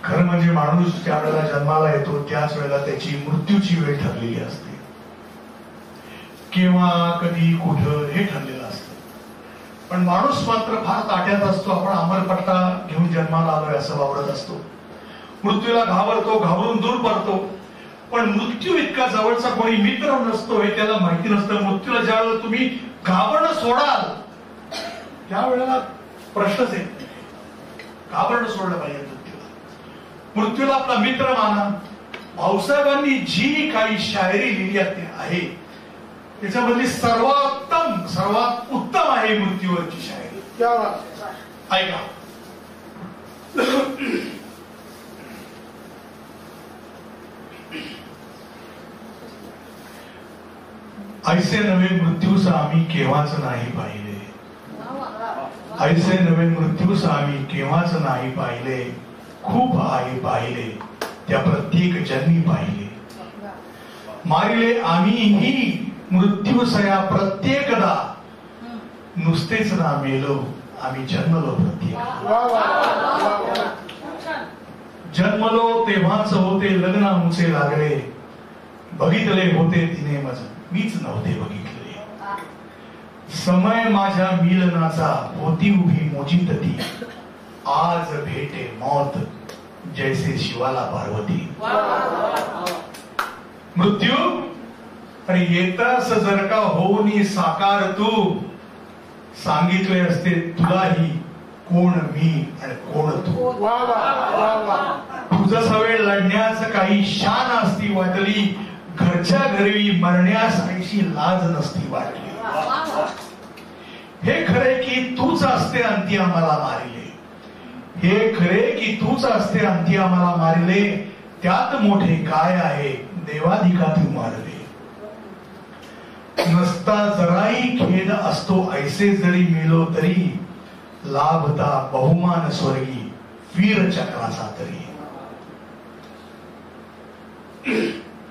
खरं म्हणजे माणूस ज्या वेळेला जन्माला येतो त्याच वेळेला त्याची मृत्यूची वेळ ठरलेली असते. केव्हा कधी कुठं हे ठरलेलं असतं. पण माणूस मात्र फार ताट्यात असतो. आपण अमरपट्टा घेऊन जन्माला आलोय असं वावरत असतो. मृत्यूला घाबरतो, घाबरून दूर पडतो. पण मृत्यू इतका जवळचा कोणी मित्र नसतो हे त्याला माहिती नसतं. मृत्यूला ज्या वेळेला तुम्ही घाबरणं सोडाल त्यावेळेला प्रश्नच येत नाही. घाबरणं सोडलं पाहिजे मृत्यूला. मृत्यूला आपला मित्र माना. भाऊसाहेबांनी जी काही शायरी लिहिली आहे त्याच्यामधली सर्वोत्तम सर्वात उत्तम आहे मृत्यूवरची शायरी. ऐका. ऐसे नवे मृत्यूस आम्ही केव्हाच नाही पाहिले. ऐसे नवे मृत्यूस आम्ही केव्हाच नाही पाहिले. खूप आई पाहिले त्या प्रत्येक जन्मी पाहिले. मारिले आम्हीही मृत्यूसया प्रत्येकदा. नुसतेच ना मेलो आम्ही जन्मलो प्रत्येक. जन्मलो तेव्हाच होते लग्न आमचे लागले. बघितले होते तिने मज मीच नव्हते बघितले. समय माझ्या मिलनाचा होती उभी मोजित ती. आज भेटे मौत जैसे शिवाला पार्वती. मृत्यू अरे येतास जर का होऊनी साकार तू. सांगितले असते तुलाही कोण मी आणि कोण तू. तुझं सवय लढण्यास काही शान असती वाटली. घरच्या घरी मरण्यास ऐशी लाज नसती वाटली. हे खरे की तूच असते अंती आम्हाला मारिले. हे खरे की तूच असते अंती आम्हाला मारिले. त्यात मोठे काय आहे देवाधिका तू मारले. नसता जराही खेद असतो ऐसे जरी मेलो तरी. लाभता बहुमान स्वर्गी वीर चक्राचा तरी.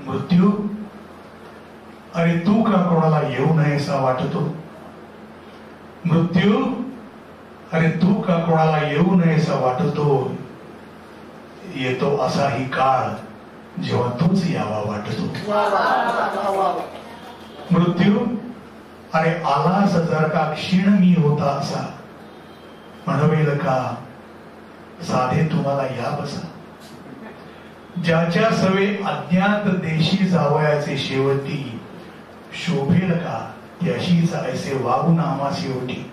मृत्यू अरे तू का कोणाला येऊ नयेसा वाटतो. मृत्यू अरे तू का कोणाला येऊ नयेसा वाटतो. येतो असाही काळ जेव्हा तूच यावा वाटतो. मृत्यू अरे आलास जर का क्षीण मी होता असा. म्हणवेल का साधे तुम्हाला या बसा. ज्याच्या सवे अज्ञात देशी जावयाचे शेवटी. शोभेल का त्याशीच ऐसे वागून आम्हा शेवटी.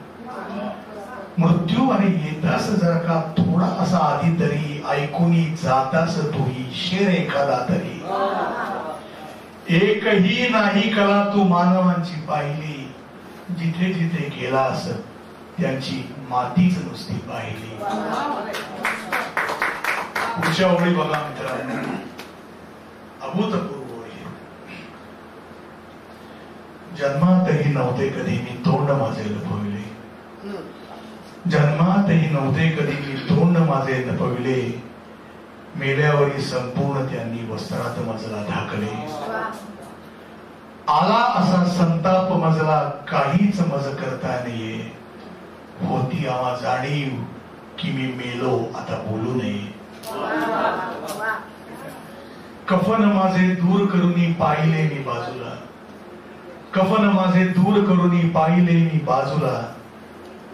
मृत्यू अरे येतास जर का थोडा असा आधी तरी. ऐकूनी जातास तूही शेर एखादा तरी. एकही नाही कला तू मानवांची पाहिली. जिथे जिथे गेलास त्यांची मातीच नुसती पाहिली. पुढच्या ओळी बघा मित्रांनो. अभूतपूर्व ओळी. जन्मातही नव्हते कधी मी तोंड माझे लपविले. जन्मातही नव्हते कधी मी तोंड माझे लपविले. मेल्यावरी संपूर्ण त्यांनी वस्त्रात मजला ढाकले. आला असा संताप मजला काहीच मज करता नाहीये. होती आम्हा जाणीव की मी मेलो आता बोलू नये. कफन माझे दूर करूनी पाहिले मी बाजूला. कफन माझे दूर करूनी पाहिले मी बाजूला.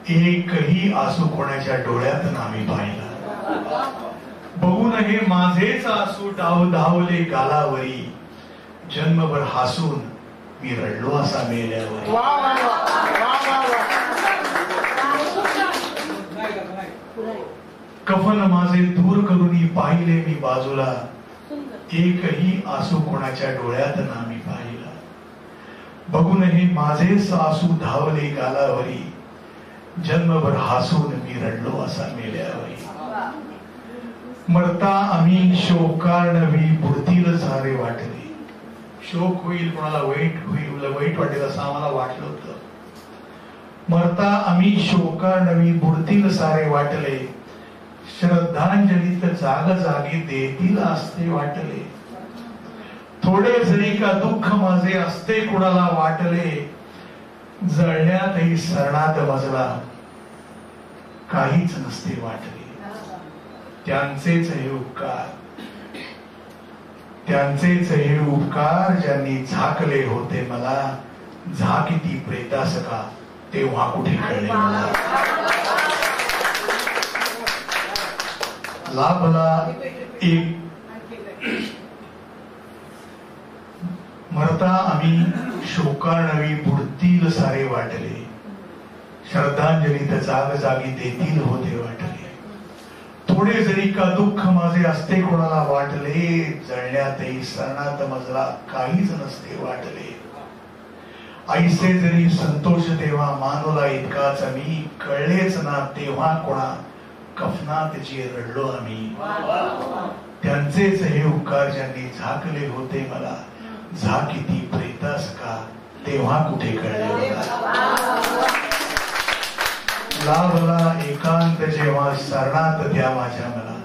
एकही आसू कोणाच्या डोळ्यात नामी पाहिला. बघून हे माझेच आसू धावले गालावरी. जन्मभर हसून मी रडलो असा मेल्यावर. कफन माझे दूर करूनी पाहिले मी बाजूला. एकही आसू कोणाच्या डोळ्यात नामी पाहिला. बघून हे माझेच आसू धावले गालावरी. जन्मभर हसून मी रडलो असा मेल्यावरी. मरता आम्ही शोकार्णवी बुडतील सारे वाटले. शोक होईल कोणाला वाईट होईल वाईट वाटेल असं आम्हाला वाटलं होतं. मरता आम्ही शोकार्णवी बुडतील सारे वाटले. श्रद्धांजलीत जाग जागी देतील असते वाटले. थोडे जरी का दुःख माझे असते कुणाला वाटले. जळण्यातही सरणात मजला काहीच नसते वाटले. त्यांचेच हे उपकार, त्यांचेच हे उपकार ज्यांनी झाकले होते मला, झाकिती प्रेतास का तेव्हा कुठे कळले मला. लाभला एक मरता आम्ही शोकाणवी बुडतील सारे वाटले, श्रद्धांजलीत जाग जागी देतील होते वाटले. थोडे जरी का दुःख माझे असते कोणाला वाटले, जळण्यातही सरणात मजला काहीच नसते वाटले. ऐसे जरी संतोष तेव्हा मानवला इतकाच मी, कळलेच ना तेव्हा कोणा कफनात जे रडलो आम्ही. त्यांचेच हे उपकार ज्यांनी झाकले होते मला, झाकिती प्रेतास का तेव्हा कुठे कळले मला. लाभला एकांत जेव्हा सरणात द्या माझ्या मला,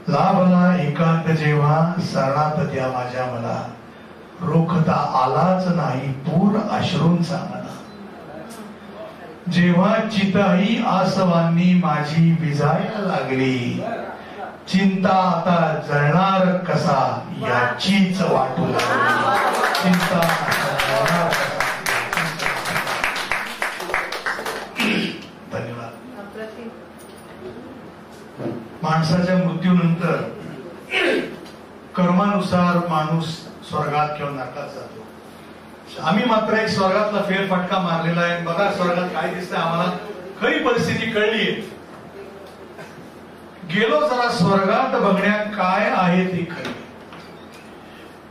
लाभला एकांत जेव्हा सरणात द्या माझ्या मला. रोखता आलाच नाही पूर अश्रूंचा मला, जेव्हा चिताई आसवांनी माझी विजायला लागली. चिंता आता जळणार कसा याचीच वाटू लागली, चिंता आता जळणार कसा. धन्यवाद. माणसाच्या मृत्यूनंतर कर्मानुसार माणूस स्वर्गात किंवा नरकात जातो. आम्ही मात्र एक स्वर्गातला फेरफटका मारलेला आहे. बघा स्वर्गात काय दिसतंय आम्हाला, खरी परिस्थिती कळलीये. गेलो जरा स्वर्गात बघण्यात काय आहे ते खरे,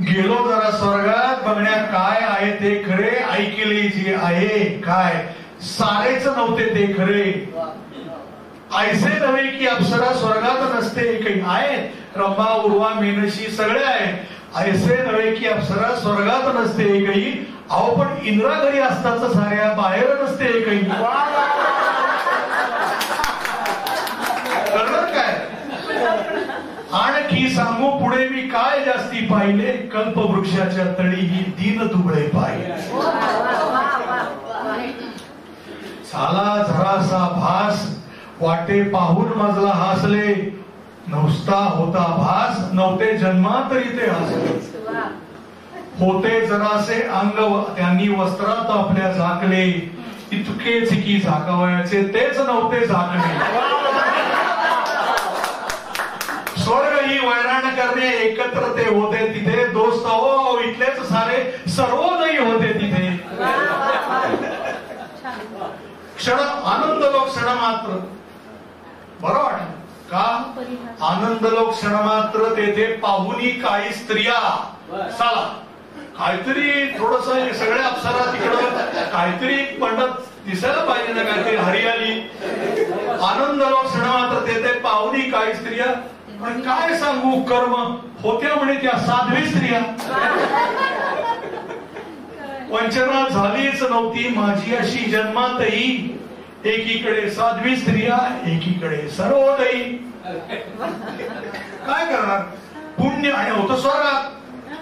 गेलो जरा स्वर्गात बघण्यात काय आहे ते खरे. ऐकले जे आहे काय सारेच नव्हते ते खरे. ऐसे नव्हे की अप्सरा स्वर्गात नसते काही आहेत, रंभा उर्वा मेनशी सगळे आहेत. ऐसे नव्हे की अप्सरा स्वर्गात नसते एकही, अहो पण इंद्रा घरी असताच साऱ्या बाहेर नसते एकही. करणार काय आणखी सांगू पुढे मी काय जास्ती पाहिले, कल्पवृक्षाच्या तळी ही दीन दुबळे पाहिले. साला झरासा भास वाटे पाहून मजला हासले, नुसता होता भास नव्हते जन्मांतरी ते हसले. होते जरासे अंग त्यांनी वस्त्रात आपल्या झाकले, इतकेच की झाकावयाचे तेच नव्हते झाकले. स्वर्ग ही वैराण करणे एकत्र ते होते तिथे, दोस्त हो इथलेच सारे सर्वोदयी होते तिथे. क्षण आनंद लोक क्षण मात्र बरं वाटत का, आनंद लोक क्षण मात्र तेथे पाहुनी काही स्त्रिया. चला काहीतरी थोडस सगळ्या अप्सरा तिकडं काहीतरी पंडत दिसायला पाहिजे ना, काहीतरी हरियाली. आनंद लोक क्षण मात्र तेथे पाहुनी काही स्त्रिया. पण काय सांगू कर्म होत्या म्हणे त्या साध्वी स्त्रिया. वंचना झालीच नव्हती माझी अशी जन्मातही, एकीकडे साध्वी स्त्रिया एकीकडे सर्वोदयी. काय करणार पुण्य आणि होतं स्वर्गात.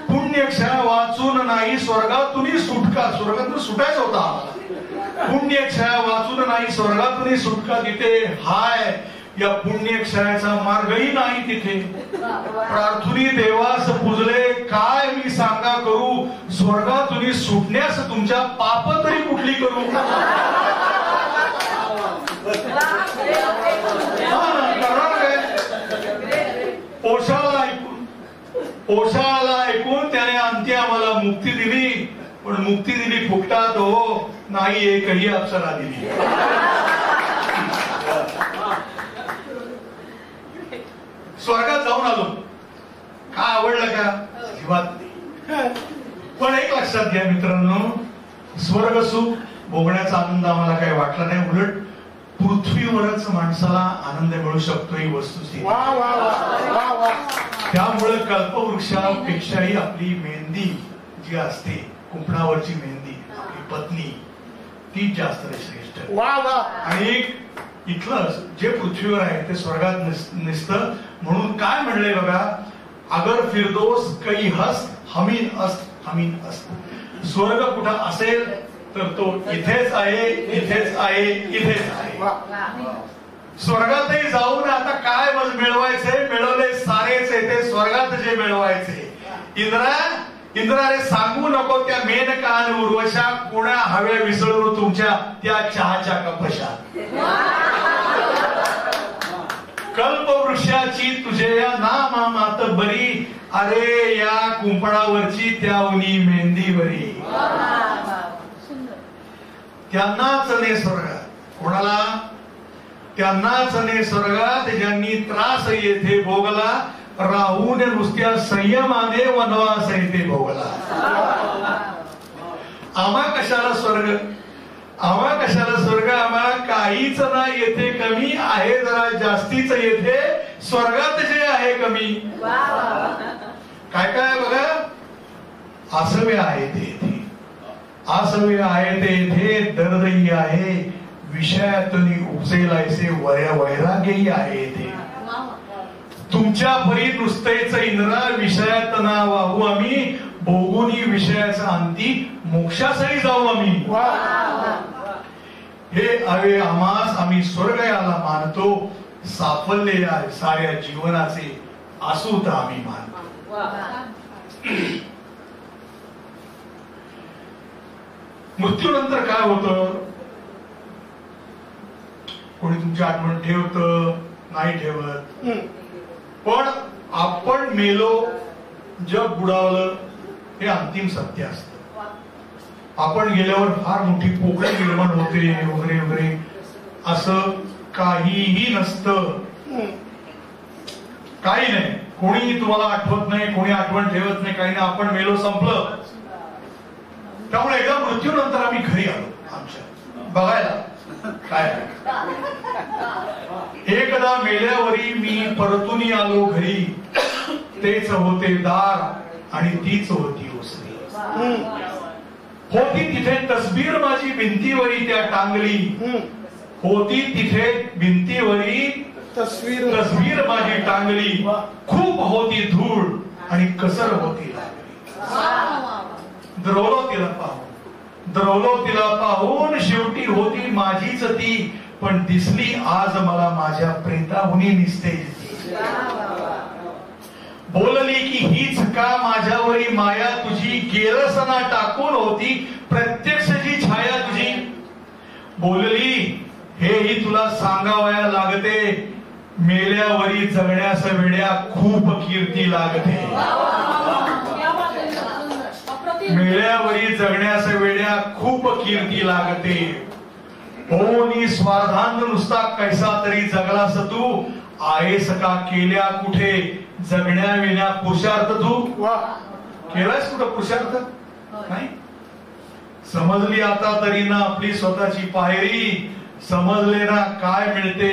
पुण्यक्षय वाचून नाही स्वर्गातून सुटका, स्वर्गातून सुटायचं होता आम्हाला. पुण्यक्षय वाचून नाही स्वर्गातून सुटका तिथे हाय, या पुण्यक्षयाचा मार्गही नाही तिथे. प्रार्थुनी देवास पूजले काय मी सांगा करू, स्वर्गातून सुटण्यास तुमच्या पाप तरी कुठली करू. पोषाला ऐकून त्याने अंती आम्हाला मुक्ती दिली, पण मुक्ती दिली फुकटात हो, नाही एकही अप्सरा दिली. स्वर्गात जाऊन आलो, काय आवडलं का अजिबात नाही. पण एक लक्षात घ्या मित्रांनो, स्वर्ग सुख भोगण्याचा आनंद आम्हाला काही वाटला नाही. उलट पृथ्वीवरच माणसाला आनंद मिळू शकतो ही वस्तुस्थिती. त्यामुळे कल्पवृक्षापेक्षाही आपली मेहंदी जी असते, कुंपणावरची मेहंदी, आपली पत्नी, ती जास्त श्रेष्ठ. आणि इथलं जे पृथ्वीवर आहे ते स्वर्गात नसतं. म्हणून काय म्हणलंय बघा, अगर फिरदोस कई हस्त हमीन अस्त हमीन अस्त. स्वर्ग कुठं असेल तर तो इथेच आहे, इथेच आहे, इथेच आहे. स्वर्गातही जाऊन आता काय मिळवायचे मिळवले सारेच येते स्वर्गात जे मिळवायचे. इंद्रा रे सांगू नको त्या मेनका आणि उर्वशा कोण्या हव्या विसळून तुमच्या त्या चहाच्या कपशा. कल्पवृक्षाची तुझे या नामा मात बरी अरे या कुंपणावरची त्या उनी मेहंदीवरी. त्यांनाच ने स्वर्ग कोणाला त्यांनाच ने स्वर्गात ज्यांनी त्रास येथे भोगला राहून नुसत्या संयमाने वनवास येथे भोगला. आम्हा कशाला स्वर्ग आम्हाला काहीच नाही येथे कमी आहे जरा जास्तीच येथे स्वर्गात जे आहे कमी. काय काय बघा आसवे आहे ते येथे आसवे आहे ते येथे दर्दही आहे विषयातून उपसेलायचे वैराग्यही आहे येथे. तुमच्या परी नुसतेच इंद्रा विषयात ना वाहू आम्ही भोगुनी विषयाचा अंती मोक्षासही जाऊ आम्ही. हे हवे आम्हास आम्ही स्वर्ग याला मानतो साफल्य या साऱ्या जीवनाचे आसूत आम्ही मानतो. मृत्यूनंतर काय होतं कोणी तुमची आठवण ठेवत नाही ठेवत पण आपण मेलो जग बुडावलं हे अंतिम सत्य असतं. आपण गेल्यावर फार मोठी पोकळी निर्माण होते वगैरे वगैरे असं काहीही नसतं. काही नाही कोणी तुम्हाला आठवत नाही कोणी आठवण ठेवत नाही काही नाही. आपण मेलो संपलं. त्यामुळे एकदा मृत्यूनंतर आम्ही घरी आलो आमच्या बघायला काय एकदा मेल्यावरी मी परतून आलो घरी तेच होते दार आणि तीच होती ओसरी. होती तिथे तस्बीर माझी भिंतीवरी त्या टांगली होती तिथे भिंतीवरी तस्बीर माझी टांगली. खूप होती धूळ आणि कसर होती लागली. द्रवलो तिला पाहून शेवटी होती माझीच ती पण दिसली आज मला माझ्या प्रेताहुनी निस्तेज. बोलली की हीच का माझ्यावरी माया तुझी गेरसना टाकून होती प्रत्यक्ष जी छाया तुझी. बोलली हेही तुला सांगावया लागते मेल्यावरी जगण्यास वेड्या खूप कीर्ती लागते. मेल्यावरी जगण्यास वेड्या खूप कीर्ती लागते. हो स्वार्थांत नुसता कैसा तरी जगलास तू आहेस का केल्या कुठे जगण्या विना पुरुषार्थ. तू केलायस कुठं पुरुषार्थ नाही. समजली आता तरी ना आपली स्वतःची पायरी समजले ना काय मिळते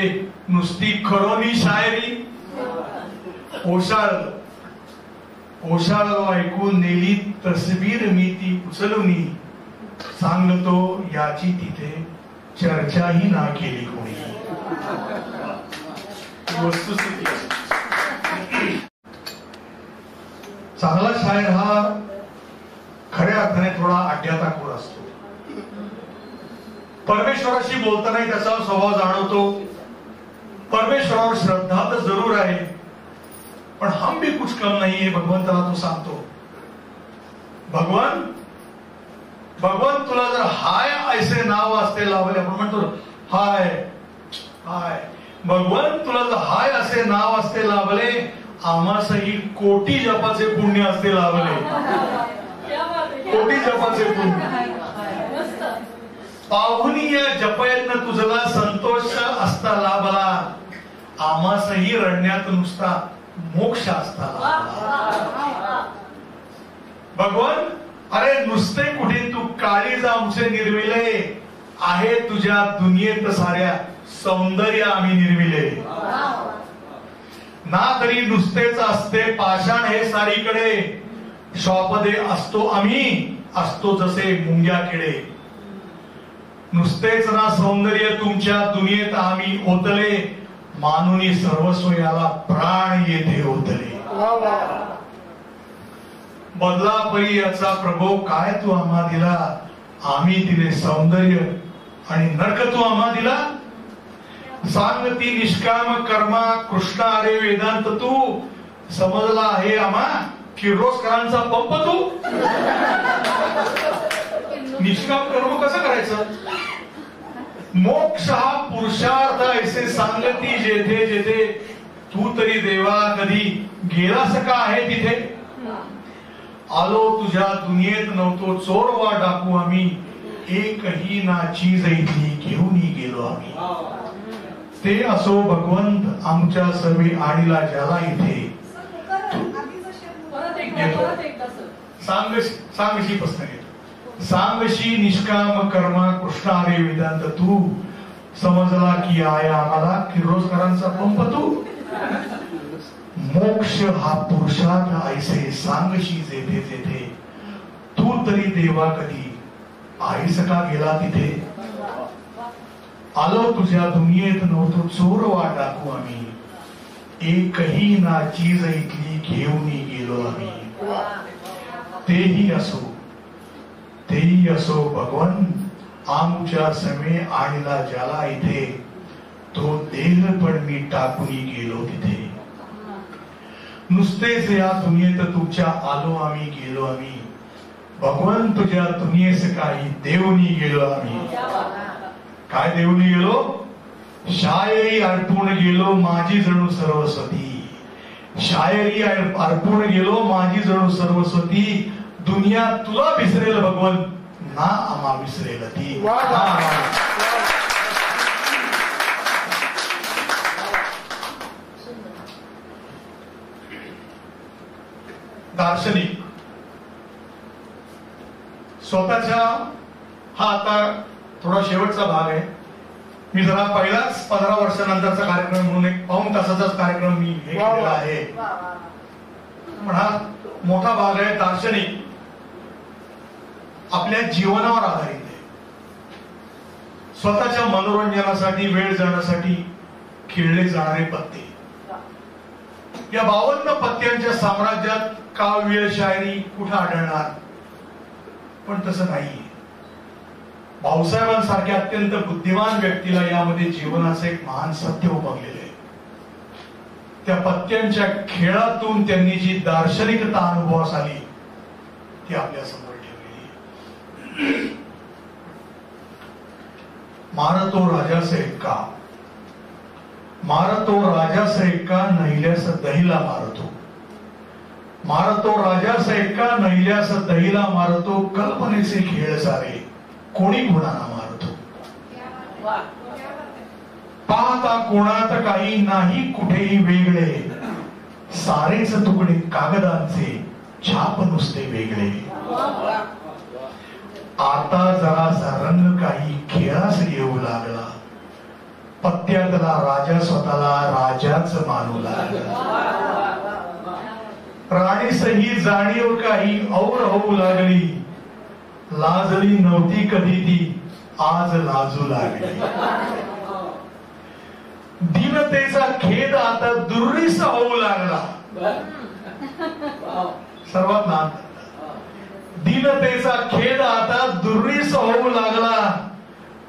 नुसती खरोनी शायरी. ओशाळ ऐकून नेली तस्बीर मी ती उचलूनी सांगतो याची तिथे चर्चाही ना केली कोणी. वस्तुस्थिती चांगला शायर हा खऱ्या अर्थाने थोडा आड्याताखोर असतो. परमेश्वराशी बोलताना त्याचा स्वभाव जाणवतो. परमेश्वरावर श्रद्धा तर जरूर आहे पण हम भी कुछ कम नहीं है भगवंताला तो सांगतो. भगवान तुला जर हाय ऐसे नाव असते लावले आपण म्हणतो हाय हाय भगवान तुला जर हाय असे नाव असते लाभले आम्हासही कोटी जपाचे पुण्य असते लाभले. कोटी जपाचे पुण्य पाहुनी या जपयत्न तुझला संतोष असता लाभला आम्हासही रडण्यात नुसता मोक्ष असता लाभला. भगवान अरे नुसते कुठे तू काळीज आमचे निर्मिले आहे तुझ्या दुनियेत साऱ्या सौंदर्य आम्ही निर्मिले. ना तरी नुसतेच असते पाषाण हे सारीकडे शॉपदे असतो आम्ही असतो जसे मुंग्या किडे. नुसतेच ना सौंदर्य तुमच्या दुनियेत आम्ही ओतले मानुनी सर्वस्व याला प्राण येथे ओतले. बदला परी याचा प्रभो काय तू आम्हा दिला आम्ही दिले सौंदर्य आणि नरक तू आम्हा दिला. सांगती निष्काम कर्मा कृष्णा अरे वेदांत तू समजला आहे आम्हा किर्लोस्करांचा पंप तू. निष्काम कर्म कसं करायचं? मोक्ष हा पुरुषार्थ ऐसे सांगती जेथे जेथे तू तरी देवा कधी गेलास का आहे तिथे. आलो तुझ्या दुनियेत नव्हतो चोरवा डाकू आम्ही एकही ना चीज इथली घेऊन गेलो आम्ही. ते असो भगवंत आमच्या सवे आणीला ज्याला इथे. सांगशी प्रश्न घेतो. सांगशी निष्काम कर्मा कृष्णा हरे वेदांत तू समजला की आहे आम्हाला किर्लोस्करांचा पंप तू. मोक्ष हा पुरुषार्थ ऐसे सांगशी जेथे जेथे तू तरी देवा कधी आईस का गेला तिथे. आलो तुझ्या दुनियेत नव्हतो चोरवा टाकू आम्ही एकही ना चीज इथली घेऊन गेलो आम्ही. तेही असो भगवन आमच्या समे आणला ज्याला इथे तो देह पण मी टाकून गेलो तिथे. नुसतेच या दुनियेत तुझ्या आलो आम्ही गेलो आम्ही भगवन तुझ्या दुनियेस काही देवनी गेलो आम्ही. काय देवनी गेलो? शायरी अर्पून गेलो माझी जणू सर्वस्वती. शायरी अर्पून गेलो माझी जणू सर्वस्वती. दुनिया तुला विसरेल भगवन ना आम्हा विसरेल ती. दार्शनिक स्वतःच्या हा आता थोडा शेवटचा भाग आहे. मी जरा पहिलाच 15 वर्षानंतरचा कार्यक्रम म्हणून एक पाऊण तासाचाच कार्यक्रम मी हे केलेला आहे. पण हा मोठा भाग आहे. दार्शनिक आपल्या जीवनावर आधारित आहे. स्वतःच्या मनोरंजनासाठी वेळ जाण्यासाठी खेळले जाणारे पत्ते. या 52 पत्त्यांच्या साम्राज्यात काव्य शायरी कुठं आढळणार? पण तसं नाही. भाऊसाहेबांसारख्या अत्यंत बुद्धिमान व्यक्तीला यामध्ये जीवनाचं एक महान सत्य उमगलेलं आहे. त्या पत्त्यांच्या खेळातून त्यांनी जी दार्शनिकता अनुभवास आली ती आपल्या समोर ठेवली. मारतो राजास एक्का, मारतो राजास एक्का नहिल्यास दहीला मारतो. मारतो राजास एक्का नहिल्यास दहीला मारतो. कल्पनेचे खेळ सारे कोणी गुणांना मारतो. पाहता कोणात काही नाही कुठेही वेगळे सारेच तुकडे कागदांचे छाप नुसते वेगळे. आता जरासा रंग काही खेळास येऊ लागला. पत्त्यातला राजा स्वतःला राजाच मानू लागला. राणीसही जाणीव काही और होऊ लागली. लाजली नव्हती कधी ती आज लाजू लागली. दीनतेचा खेद आता दुर्रीस होऊ लागला. सर्वात लहान दीनतेचा खेद आता दुर्रीस होऊ लागला.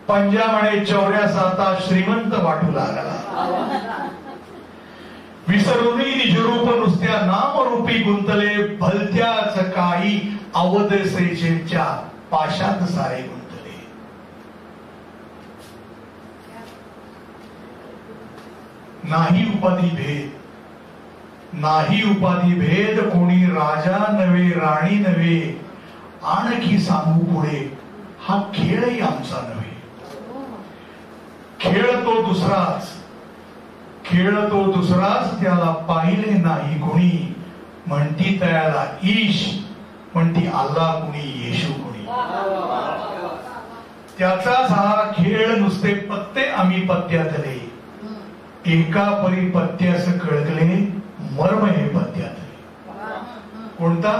पंजामाने चौऱ्यास आता श्रीमंत वाटू लागला. विसरूनही निजरूप नुसत्या नामरूपी गुंतले. भलत्याच काही अवधसेच्या पाशात सारे गुंतले. नाही उपाधी भेद, नाही उपाधी भेद. कोणी राजा नव्हे राणी नव्हे. आणखी सांगू पुढे हा खेळही आमचा नव्हे. खेळतो दुसराच, खेळतो दुसराच. त्याला पाहिले नाही कोणी. म्हणती त्याला ईश, म्हणती अल्लाह कुणी येशू कुणी. त्याचाच हा खेळ. नुसते पत्ते आम्ही पत्त्यातले. एका परी पत्त्यास कळकले मर्म हे पत्त्यातले. कोणता?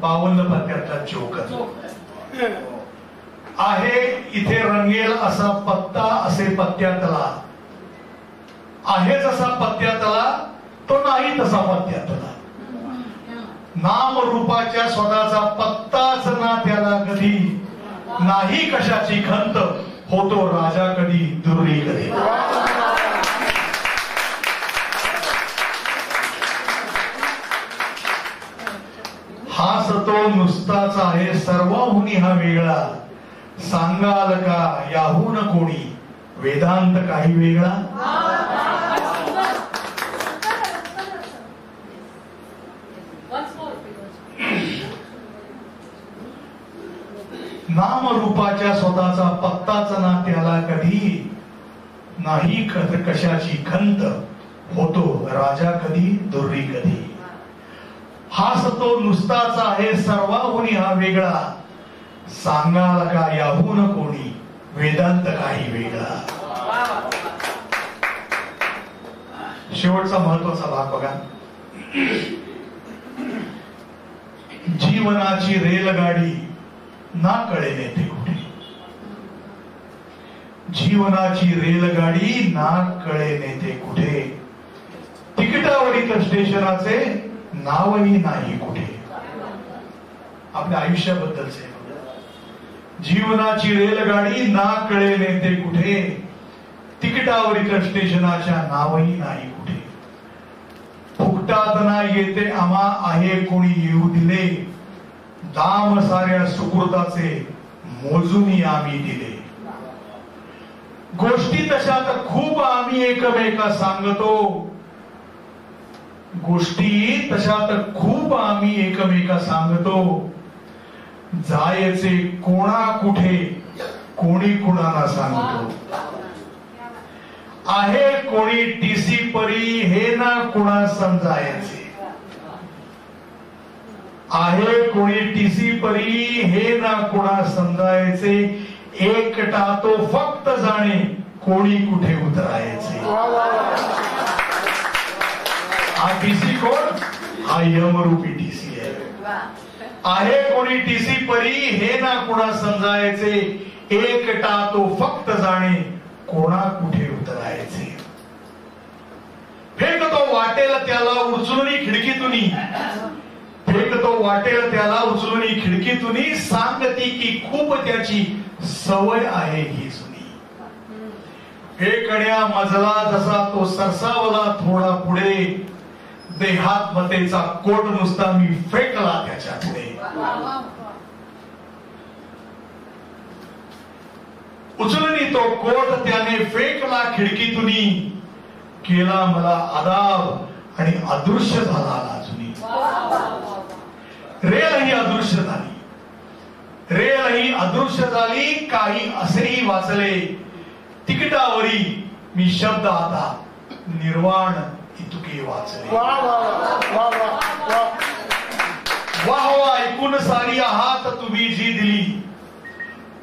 52 पत्त्यातला जोकर आहे. इथे रंगेल असा पत्ता असे पत्त्यातला आहे. जसा पत्त्यातला तो नाही तसा पत्त्यातला. नाम रूपाच्या स्वतःचा पत्ताच ना त्याला कधी. नाही कशाची खंत होतो राजा कधी दुर्री कधी. हाच तो नुसताच आहे सर्वाहुनी हा वेगळा, सांगाल का याहून कोणी वेदांत काही वेगळा. नाम रूपाच्या स्वतःचा पत्ताच ना त्याला कधी, नाही कशाची खंत होतो राजा कधी दुर्री कधी. हाच तो नुसताच आहे सर्वाहुनी हा वेगळा, सांगाल का याहून कोणी वेदांत काही वेगळा. शेवटचा महत्वाचा भाग बघा. जीवनाची रेलगाडी ना कळे नेते कुठे. जीवनाची रेलगाडी ना कळे नेते कुठे. तिकिटावरील स्टेशनाचे नावही नाही कुठे. आपल्या आयुष्याबद्दलचे जीवनाची रेलगाडी ना कळे नेते कुठे. तिकिटावरील स्टेशनाच्या नावही नाही कुठे. फुकटात ना येते आम्हा आहे कोणी येऊ दिले, दाम साऱ्या सुकृताचे मोजून आम्ही दिले. गोष्टी तशात खूप आम्ही एकमेका सांगतो, गोष्टी तशात खूप आम्ही एकमेका सांगतो. जायचे कोणा कुठे कोणी कुणाला सांगतो. आहे कोणी टीसी परी हे ना कुणा समजायचे. आहे कोणी टीसी परी हे ना कुणा समजायचे. एकटा तो फक्त जाणे कोणी कुठे उतरायचे. हा टीसी कोण? हा यमरूपी टीसी आहे. आहे कोणी टीसी परी हे ना कुणा समजायचे. एकटा तो फक्त जाणे कोणा कुठे उतरायचे. फेकतो वाटेल त्याला उचलून खिडकीतून, फेकतो वाटेल त्याला उचलून खिडकीतून. सांगती की खूप त्याची सवय आहे ही जुनी. फेकण्या मजला जसा तो सरसावला थोडा पुढे, देहात मतेचा कोट नुसता मी फेकला त्याच्या पुढे. उचलणी तो कोट त्याने फेकला खिडकीतून. केला मला अदाब आणि अदृश्य झाला लाजुनी. रेल ही अदृश्य झाली, रेल ही अदृश्य झाली. काही असेही वाचले तिकिटावरी मी शब्द आता निर्वाण इतके वाचले. वाहवा ऐकून सारी आहात तुम्ही जी दिली.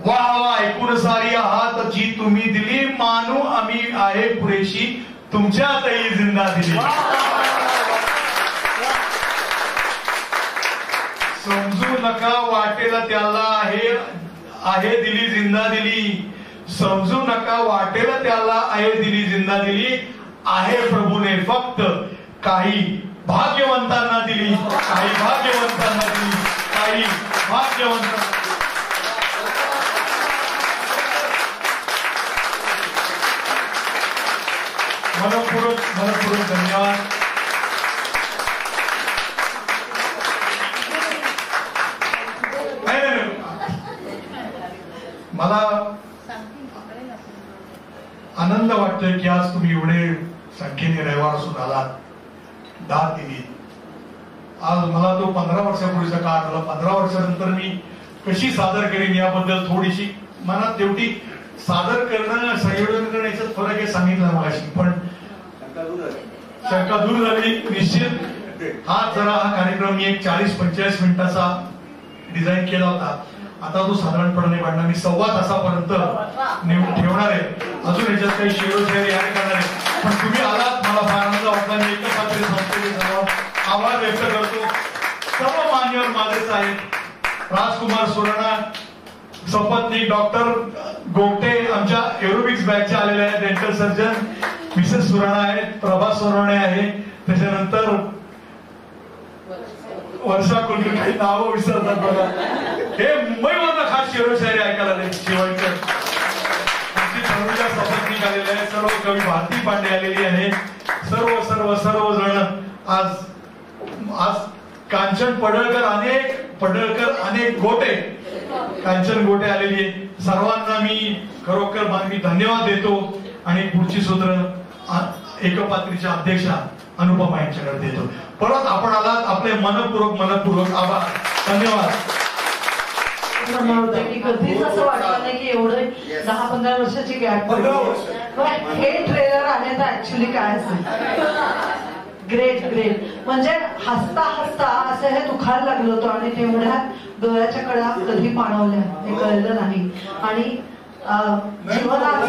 वाहवा ऐकून सारी आहात जी तुम्ही दिली. मानू आम्ही आहे पुरेशी तुमच्यातही जिंदा दिली. समजू नका वाटेल त्याला आहे दिली जिंदा दिली. समजू नका वाटेल त्याला आहे दिली जिंदा दिली. आहे प्रभूने फक्त काही भाग्यवंतांना दिली. काही भाग्यवंतांना दिली. काही भाग्यवंतांना. मनपूर्वक धन्यवाद. मला आनंद वाटतोय की आज तुम्ही एवढे संख्येने रविवार असून आलात, दाद दिली. आज मला तो 15 वर्षापूर्वीचा काळ आला. 15 वर्षानंतर मी कशी सादर करेन याबद्दल थोडीशी मनात तेवढी सादर करणं संयोजन करणं याच्यात फरक आहे सांगितलं मगाशी. पण शंका दूर झाली निश्चित. हा कार्यक्रम मी एक 40-45 मिनिटाचा डिझाईन केला होता. आता तो साधारणपणे वाढणार. मी 1.25 तासापर्यंत ठेवणार आहे. अजून याच्यात काही शेरोशायरी ऍड करणार आहे. पण तुम्ही आलात, मला फार आनंद वाटला. मी एकपात्री संस्थेचे आभार व्यक्त करतो. सर्व मान्यवर माझेच आहेत. राजकुमार सुराणा, सपत्नीक डॉक्टर गोगटे आमच्या एरोबिक्स बॅचचे आलेले आहेत. डेंटल सर्जन मिसेस सुराणा आहेत. प्रभा सोनवणे आहे. त्याच्यानंतर वर्षा कोणती काही नावं विसरतात बघा. हे मुंबईवरनं खास शेरोशायरी ऐकायला शिवायचं. तनुजा सपत्नीक आलेले आहे, सर्व कवी भारती पांडे आलेली आहे, सर्व सर्व सर्वजण आज आज कांचन पडळकर अनेक गोटे, कांचन गोटे आलेली आहे. सर्वांना मी खरोखर मी धन्यवाद देतो आणि पुढची सूत्र एकपात्रीच्या अध्यक्षा अनुपमा यांच्याकडे देतो. परत आपण आलात, आपले मनपूर्वक आभार, धन्यवाद. कधीच असं वाटलं नाही की एवढं 10-15 वर्षाची गॅप हे ट्रेलर आले तर ऍक्च्युली काय असेल. Great great. म्हणजे हसता हसता असं हे दुखायला लागलं होतं आणि तेवढ्या डोळ्याच्या कडा कधी पाणवल्या हे कळलं नाही. आणि जीवनात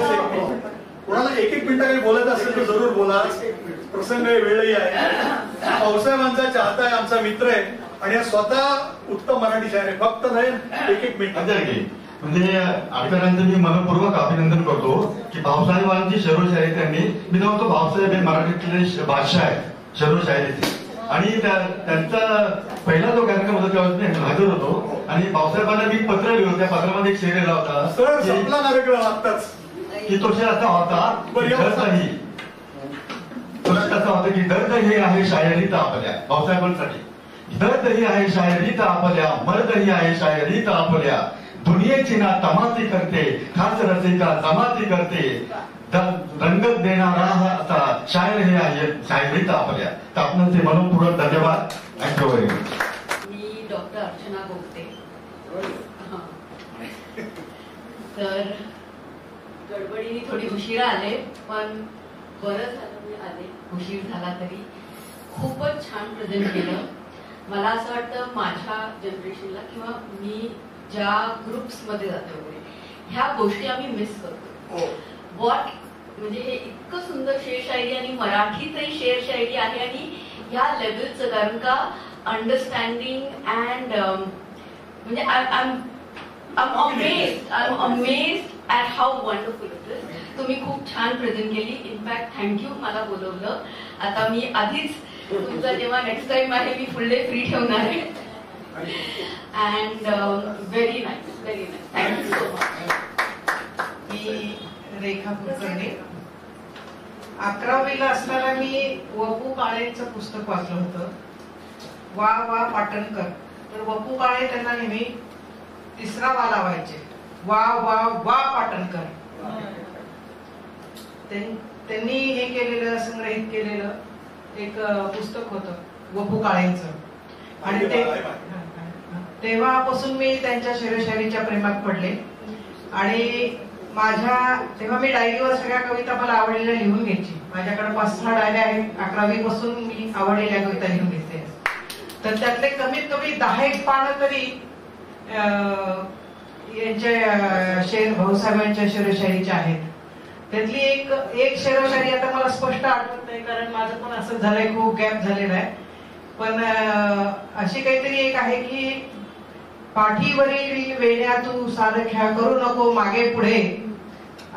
कोणाला एक मिनिटं काही बोलत असेल तर जरूर बोला, प्रसंग वेळही आहे. भाऊसाहेबांचा चाहता आहे, आमचा मित्र आहे आणि स्वतः उत्तम मराठी शायर आहे. फक्त नाही एक मिनिट म्हणजे आडकरांचं मी मनपूर्वक अभिनंदन करतो की भाऊसाहेबांची शरोशायरी त्यांनी, मी म्हणतो भाऊसाहेब हे मराठीतले भाषा आहे शरोशायरीची. आणि त्यांचा पहिला जो कार्यक्रम होता तेव्हा मी हजर होतो आणि भाऊसाहेबांना मी पत्र लिहिलं, त्या पत्रामध्ये एक शेर लिहिला होता की तो शेर असा होता की दर्द हे आहे शायरीत आपल्या, भाऊसाहेबांसाठी दर्द ही आहे शायरीत आपल्या, मर्द ही आहे शायरीत आपल्या, दुनियेची ना तमाती करते, खास रसिका जमाती करते, रंगत देणारा आता शायर हे आहे शायरीत आपल्या. तर आपण ते मनपूर्वक धन्यवाद. Thank you very much. मी डॉक्टर अर्चना गोगटे. तर गडबडीने थोडी उशिरा आले, पण बरं झालं मी आले, उशीर झाला तरी. खूपच छान प्रेझेंट केलं. मला असं वाटतं माझ्या जनरेशनला किंवा मी ज्या ग्रुप्स मध्ये जाते वगैरे ह्या गोष्टी आम्ही मिस करतो. वॉट म्हणजे हे इतकं सुंदर शेरशायरी आणि मराठीतही शेरशायरी आहे आणि ह्या लेवलचं, कारण का अंडरस्टँडिंग अँड म्हणजे I'm amazed at how wonderful it is. तुम्ही खूप छान प्रेझेंट केली. इनफॅक्ट थँक्यू मला बोलवलं. आता मी आधीच तुमचा जेव्हा नेक्स्ट टाइम आहे मी फुल डे फ्री ठेवणार आहे. And very nice, very nice. Thank you so much. मी रेखा कुलकर्णी. 11वीला असताना मी वपू काळेंचं पुस्तक वाचलं होतं, वा वा पाटणकर. तर वपू काळे त्यांना नेहमी तिसरा वा लावायचे, वा वा वा पाटणकर. त्यांनी हे केलेलं, संग्रहित केलेलं एक पुस्तक होतं वपू काळेंचं. आणि तेव्हापासून मी त्यांच्या शेरशायरीच्या प्रेमात पडले. आणि तेव्हा मी डायरीवर सगळ्या कविता मला आवडलेल्या लिहून घ्यायची. माझ्याकडे 5-6 डायऱ्या आहेत. 11वी पासून मी आवडलेल्या कविता लिहून घेते. तर त्यातले कमीत कमी 10 पानं तरी यांच्या भाऊसाहेबांच्या शेरशायरीच्या आहेत. त्यातली एक शेरशायरी आता मला स्पष्ट आठवत नाही, कारण माझं पण असं झालंय, खूप गॅप झालेला आहे. पण अशी काहीतरी एक आहे की पाठीवरील वेण्या तू सारख्या करू नको मागे पुढे,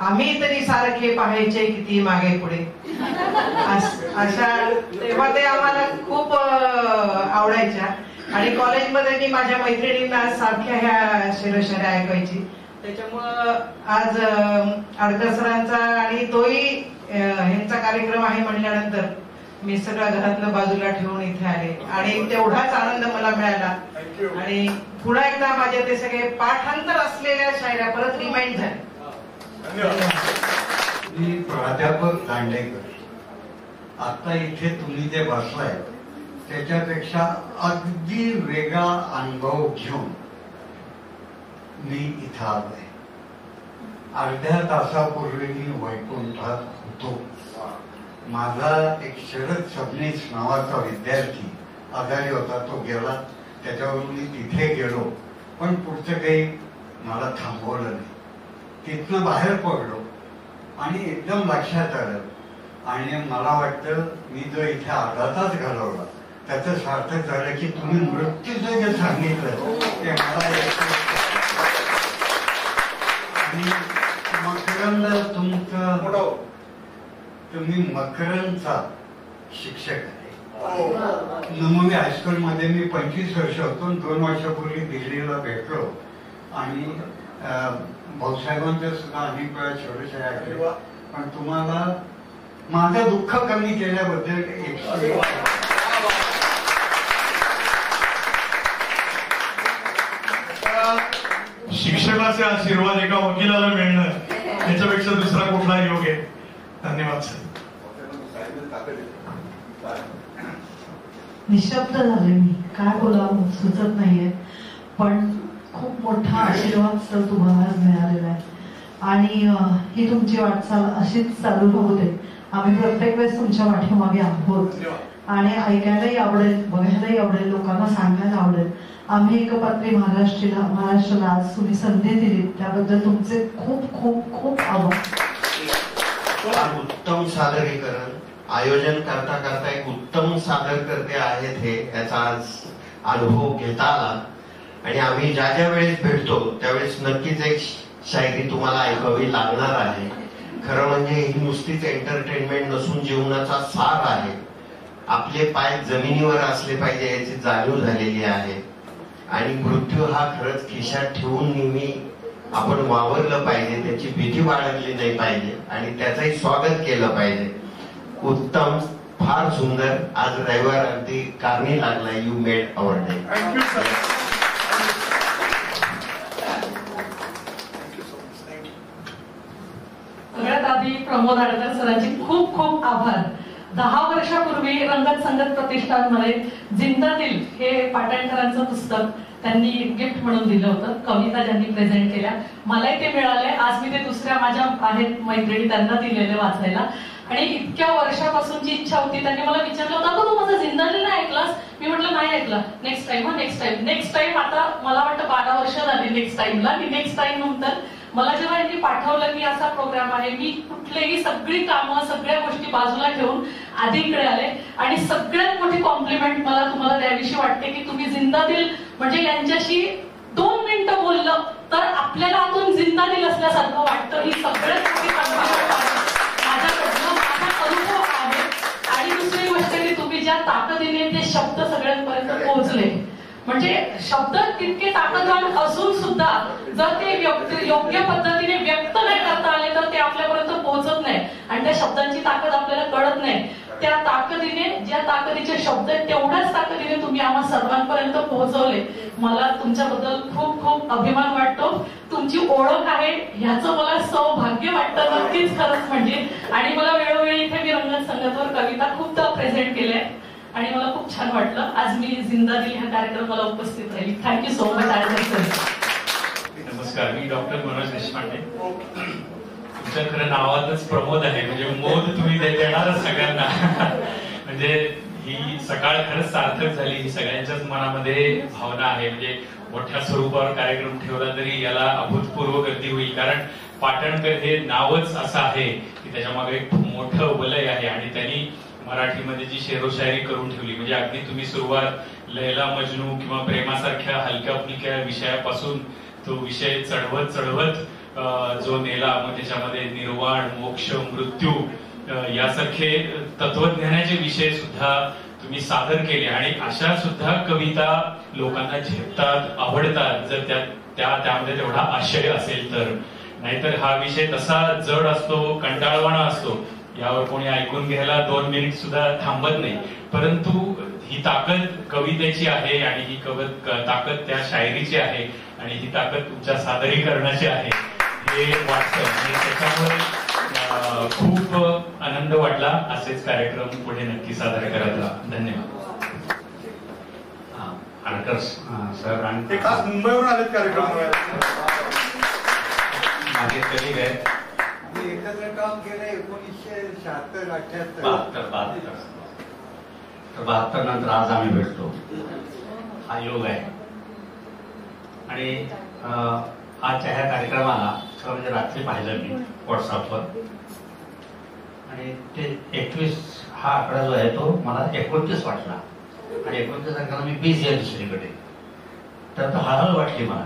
आम्ही तरी सारखे पाहायचे किती मागे पुढे. अशा तेव्हा ते आम्हाला खूप आवडायच्या. आणि कॉलेजमध्ये मी माझ्या मैत्रिणींना सारख्या ह्या शेरशायऱ्या ऐकायची. त्याच्यामुळं आज आडकर सरांचा आणि तोही ह्यांचा कार्यक्रम आहे म्हणल्यानंतर मी सगळं घरातलं बाजूला ठेवून इथे आले आणि तेवढाच आनंद मला मिळाला. आणि पुन्हा एकदा माझ्या ते सगळे पाठांतर असलेल्या शायऱ्या परत रिमाइंड झाल्या. मी प्राध्यापक दांडेकर. आता इथे तुम्ही जे बसलाय त्याच्यापेक्षा अगदी वेगळा अनुभव घेऊन मी इथं आलोय. अर्ध्या तासापूर्वी मी वैकुंठात होतो. माझा एक शरद सबनीस नावाचा विद्यार्थी आजारी होता, तो गेला. त्याच्यावरून मी तिथे गेलो, पण पुढचं काही मला थांबवलं नाही. तिथनं बाहेर पडलो आणि एकदम लक्षात आलं आणि मला वाटतं मी जो इथे अर्धा तास घालवला त्याचं सार्थक झालं की तुम्ही मृत्यूचं जे सांगितलं ते मला मकरंद तुमचं, तुम्ही मकरंदचा शिक्षक आहे. नवमी हायस्कूलमध्ये मी 25 वर्ष होतो. 2 वर्षापूर्वी दिल्लीला भेटलो आणि भाऊसाहेबांच्या सुद्धा अनेक वेळा छोट्याशा ऐकल्या, पण तुम्हाला माझं दुःख कमी केल्याबद्दल शिक्षणाचे आशीर्वाद एका वकिलाला मिळणं याच्यापेक्षा दुसरा कुठला योग आहे. धन्यवाद सर. निशब्द झाले मी, काय बोलावं सुचत नाहीये. पण खूप मोठा आशीर्वाद सर तुम्हाला मिळालेला आहे आणि ही तुमची वाटचाल अशीच चालू राहू दे. आम्ही प्रत्येक वेळेस तुमच्या पाठीमागे आहोत आणि ऐकायलाही आवडेल, बघायलाही आवडेल, लोकांना सांगायला आवडेल. आम्ही एकपात्री महाराष्ट्राला आज तुम्ही संधी दिली त्याबद्दल तुमचे खूप खूप खूप आभार. उत्तम सादरीकरण, आयोजन करता करता एक उत्तम सादरकर्ते आहेत हे याचा आज अनुभव घेता आला. आणि आम्ही ज्या ज्या वेळेस भेटतो त्यावेळेस नक्कीच एक शायरी तुम्हाला ऐकावी लागणार आहे. खरं म्हणजे ही नुसतीच एंटरटेनमेंट नसून जीवनाचा सार आहे. आपले पाय जमिनीवर असले पाहिजे याची जाणीव झालेली आहे आणि मृत्यू हा खरंच खिशात ठेवून नेहमी आपण वावरलं पाहिजे, त्याची भीती बाळगली नाही पाहिजे आणि त्याचंही स्वागत केलं पाहिजे. उत्तम, फार सुंदर. आज रविवार अगदी कारणी लागला. You made our day. सगळ्यात आधी प्रमोद आडकर सरांचे खूप खूप आभार. 10 वर्षापूर्वी रंगत संगत प्रतिष्ठानमध्ये जिंदादिल हे पाटणकरांचं पुस्तक त्यांनी गिफ्ट म्हणून दिलं होतं. कविता ज्यांनी प्रेझेंट केल्या, मलाही ते मिळाले. आज मी ते दुसऱ्या माझ्या आहेत मैत्रिणी त्यांना दिलेले वाचायला. आणि इतक्या वर्षापासूनची इच्छा होती. त्यांनी मला विचारलं होतं, तू माझं जिंदादिल नाही ऐकलास? मी म्हटलं नाही ऐकलं. Next time. आता मला वाटतं 12 वर्ष झाली नेक्स्ट टाइमला. मी नेक्स्ट टाइम नंतर मला जेव्हा यांनी पाठवलं की असा प्रोग्राम आहे, मी कुठलेही सगळी कामं सगळ्या गोष्टी बाजूला ठेवून आधी इकडे आले. आणि सगळ्यात मोठी कॉम्प्लिमेंट मला तुम्हाला द्यावीशी वाटते की तुम्ही जिंदादिल म्हणजे यांच्याशी 2 मिनिटं बोललं तर आपल्याला आतून जिंदादिल असल्यासारखं वाटतं. ही सगळ्यात मोठी कॉम्प्लिमेंट माझ्याकडनं, माझा अनुभव आहे. आणि दुसरी गोष्ट की तुम्ही ज्या ताकदीने ते शब्द सगळ्यांपर्यंत पोहोचले, म्हणजे शब्द तितके ताकदवान असून सुद्धा जर ते योग्य पद्धतीने व्यक्त नाही करता आले तर ते आपल्यापर्यंत पोहोचत नाही आणि त्या शब्दांची ताकद आपल्याला कळत नाही. त्या ताकदीने, ज्या ताकदीचे शब्द आहेत तेवढ्याच ताकदीने तुम्ही आम्हा सर्वांपर्यंत पोहोचवले. मला तुमच्याबद्दल खूप खूप अभिमान वाटतो. तुमची ओळख आहे ह्याचं मला सौभाग्य वाटतं नक्कीच, खरंच म्हणजे. आणि मला वेळोवेळी इथे मी रंगत संगतवर कविता खूपदा प्रेझेंट केल्या आणि मला खूप छान वाटलं. आज मी जिंदादिल ह्या कार्यक्रमाला उपस्थित राहिली. Thank you so much Adkar sir. नमस्कार, मी डॉक्टर मनोज देशपांडे. तुमच्या खरं नावातच प्रमोद आहे, म्हणजे मोद तुम्ही देणारच सगळ्यांना. म्हणजे ही सकाळ खरंच सार्थक झाली. ही सगळ्यांच्याच मनामध्ये भावना आहे. म्हणजे मोठ्या स्वरूपावर कार्यक्रम ठेवला तरी याला अभूतपूर्व गर्दी होईल, कारण पाटणकर हे नावच असं आहे की त्याच्या मागे खूप मोठं वलय आहे. आणि त्यांनी मराठीमध्ये जी शेरोशायरी करून ठेवली, म्हणजे अगदी तुम्ही सुरुवात लैला मजनू किंवा प्रेमासारख्या हलक्या फुलक्या विषयापासून तो विषय चढवत जो नेला, मग त्याच्यामध्ये निर्वाण, मोक्ष, मृत्यू यासारखे तत्वज्ञानाचे विषय सुद्धा तुम्ही सादर केले. आणि अशा सुद्धा कविता लोकांना झेपतात, आवडतात, जर त्यामध्ये तेवढा आशय असेल तर. नाहीतर हा विषय तसा जड असतो, कंटाळवाणा असतो. यावर कोणी ऐकून घ्यायला 2 मिनिट सुद्धा थांबत नाही. परंतु ही ताकद कवितेची आहे आणि ही ताकद त्या शायरीची आहे आणि ही ताकद तुमच्या सादरीकरणाची आहे हे वाटतं. आणि त्याच्यामुळे खूप आनंद वाटला. असेच कार्यक्रम पुढे नक्की सादर करत राहा. धन्यवाद. आडकर सर आणि ते खास मुंबईवरून आलेत कार्यक्रम. माझे कलिग आहेत. एकत्र काम केलं 1976-78. 72 नंतर आज आम्ही भेटतो. हा योग आहे. आणि आजच्या ह्या कार्यक्रमाला खरं म्हणजे रात्री पाहिलं मी व्हॉट्सअपवर आणि ते 21 हा आकडा जो आहे तो मला 29 वाटला आणि 29 अंकाला मी बिझी आहे दुसरीकडे. तर तो हळहळ वाटली मला,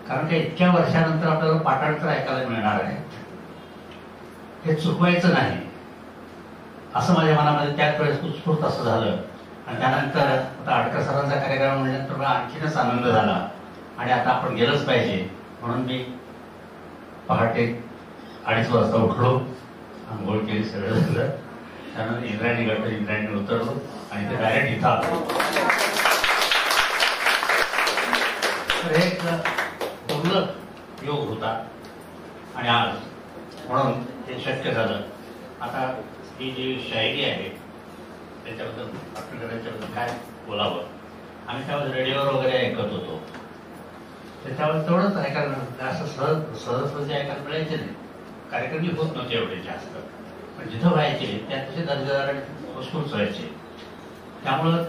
कारण की इतक्या वर्षानंतर आपल्याला पाटणकर ऐकायला मिळणार आहे. हे चुकवायचं नाही असं माझ्या मनामध्ये त्याच वेळेस उत्स्फूर्त असं झालं. आणि त्यानंतर आता आडकर सरांचा कार्यक्रम म्हणल्यानंतर मला आणखीनच आनंद झाला आणि आता आपण गेलंच पाहिजे म्हणून मी पहाटे 2:30 वाजता उठलो, आंघोळ केली, सगळं झालं. त्यानंतर इंद्रायणी गट इंद्रायणी उतरलो आणि ते डायरेक्ट इथं आलो. तर एक दुर्लभ योग होता आणि आज म्हणून हे शक्य झालं. आता ही जी शायरी आहे त्याच्याबद्दल त्याच्याबद्दल काय बोलावं. आम्ही त्यावेळेस रेडिओवर वगैरे ऐकत होतो, त्याच्यावर तेवढंच ऐकायला असं सहज ऐकायला मिळायचे नाही. कार्यक्रम होत नव्हते एवढे जास्त, पण जिथं व्हायचे त्या तसे दर्जेदार उत्स्फूर्त व्हायचे. त्यामुळं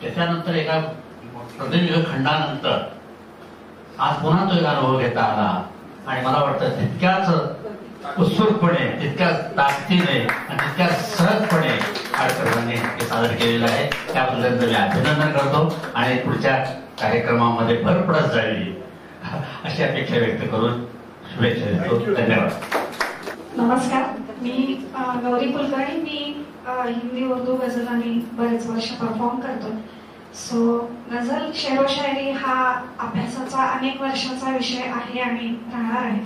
त्याच्यानंतर एका प्रदीर्घ खंडानंतर आज पुन्हा तो एक अनुभव घेता आला आणि मला वाटतं तितक्याच उत्सुकपणे, तितक्याच ताकदीने आणि तितक्याच सहजपणे कार्यक्रमाने हे सादर केलेलं आहे. त्याबद्दल मी अभिनंदन करतो आणि पुढच्या कार्यक्रमामध्ये भर पडत जावी अशी अपेक्षा व्यक्त करून शुभेच्छा देतो. धन्यवाद. नमस्कार, मी गौरी कुलकर्णी. मी हिंदी उर्दू गझल आणि बरेच वर्ष परफॉर्म करतो. सो गझल शेरो शायरी हा अभ्यासाचा अनेक वर्षाचा विषय आहे आणि राहणार आहे.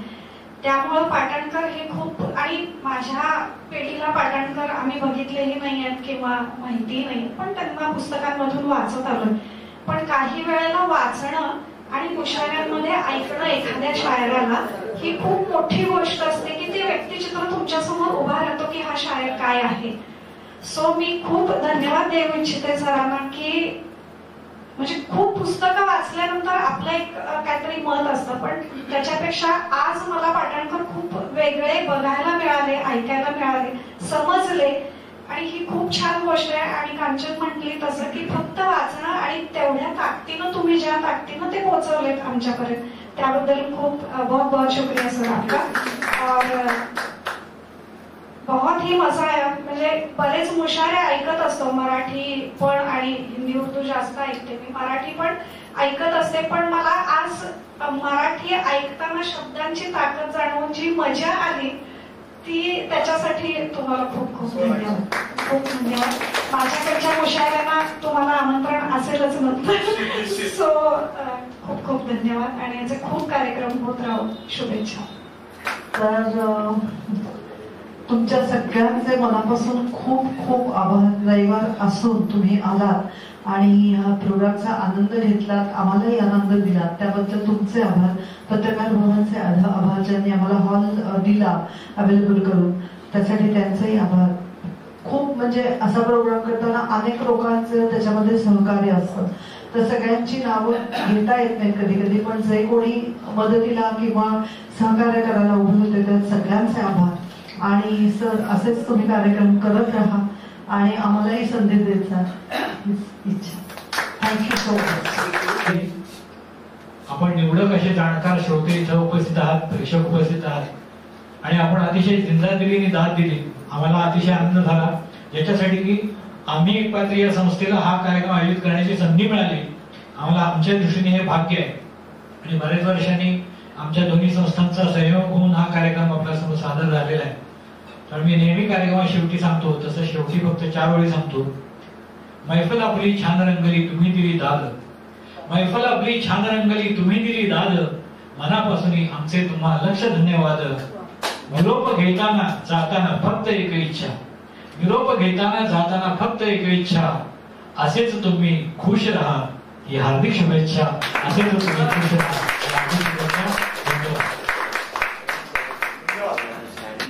त्यामुळं पाटणकर हे खूप, आणि माझ्या पिढीला पाटणकर आम्ही बघितलेही नाही आहेत किंवा माहिती नाही, पण त्यांना पुस्तकांमधून वाचत आलोय. पण काही वेळेला वाचणं आणि मुशायऱ्यांमध्ये ऐकणं एखाद्या शायराला ही खूप मोठी गोष्ट असते की ते व्यक्तिचित्र तुमच्या समोर उभा राहतो की हा शायर काय आहे. सो मी खूप धन्यवाद देऊ इच्छिते सरांना की म्हणजे खूप पुस्तकं वाचल्यानंतर आपलं एक काहीतरी मत असतं, पण त्याच्यापेक्षा आज मला पाटणकर खूप वेगळे बघायला मिळाले, ऐकायला मिळाले, समजले आणि ही खूप छान गोष्ट आहे. आणि कांचन म्हटली तसं की फक्त वाचणं आणि तेवढ्या ताकदीनं तुम्ही ज्या ताकदीनं ते पोहोचवलेत आमच्यापर्यंत, त्याबद्दल खूप बहुत बहुत शुक्रिया सर आपका. और बहुत ही मजा आया. म्हणजे बरेच मुशायरे ऐकत असतो, मराठी पण आणि हिंदी उर्दू जास्त ऐकते मी, मराठी पण ऐकत असते. पण मला आज मराठी ऐकताना शब्दांची ताकद जाणवून जी मजा आली ती त्याच्यासाठी तुम्हाला खूप खूप धन्यवाद. खूप धन्यवाद. माझ्याकडच्या मुशायऱ्यांना तुम्हाला आमंत्रण असेलच नंतर. सो खूप खूप धन्यवाद आणि याचे खूप कार्यक्रम होत राहू. शुभेच्छा. तर तुमच्या सगळ्यांचे मनापासून खूप खूप आभार. रविवार असून तुम्ही आलात आणि हा प्रोग्रामचा आनंद घेतलात, आम्हालाही आनंद दिला, त्याबद्दल तुमचे आभार. पत्रकार भवनचे आभार, ज्यांनी आम्हाला हॉल दिला अवेलेबल करून, त्यासाठी त्यांचेही आभार. खूप म्हणजे असा प्रोग्राम करताना अनेक लोकांचं त्याच्यामध्ये सहकार्य असतं, तर सगळ्यांची नावं घेता येत नाहीत कधी कधी, पण जे कोणी मदतीला किंवा सहकार्य करायला उभे होते त्या सगळ्यांचे आभार. आणि सर असेच तुम्ही कार्यक्रम करत राहा आणि आम्हालाही संधी देत जा इच्छा. Thank you so much. आपण निवडक असे जाणकार श्रोते इथं उपस्थित आहात, प्रेक्षक उपस्थित आहात आणि आपण अतिशय जिंदादिलीने दाद दिली. आम्हाला अतिशय आनंद झाला, ज्याच्यासाठी की आम्ही एकपात्री या संस्थेला हा कार्यक्रम आयोजित करण्याची संधी मिळाली. आम्हाला आमच्या दृष्टीने हे भाग्य आहे आणि बऱ्याच वर्षांनी आमच्या दोन्ही संस्थांचा सहयोग होऊन हा कार्यक्रम आपल्यासमोर सादर झालेला आहे. तर मी नेहमी कार्यक्रमात शेवटी सांगतो तसं शेवटी फक्त 4 वेळी सांगतो. मैफल आपली छान रंगली तुम्ही दिली दाद, मैफल आपली छान रंगली तुम्ही दिली दाद, मनापासून आमचे तुम्हा लक्ष धन्यवाद. निरोप घेताना जाताना फक्त एक इच्छा, निरोप घेताना जाताना फक्त एक इच्छा, असेच तुम्ही खुश राहा ही हार्दिक शुभेच्छा. असेच तुम्ही खुश राहा.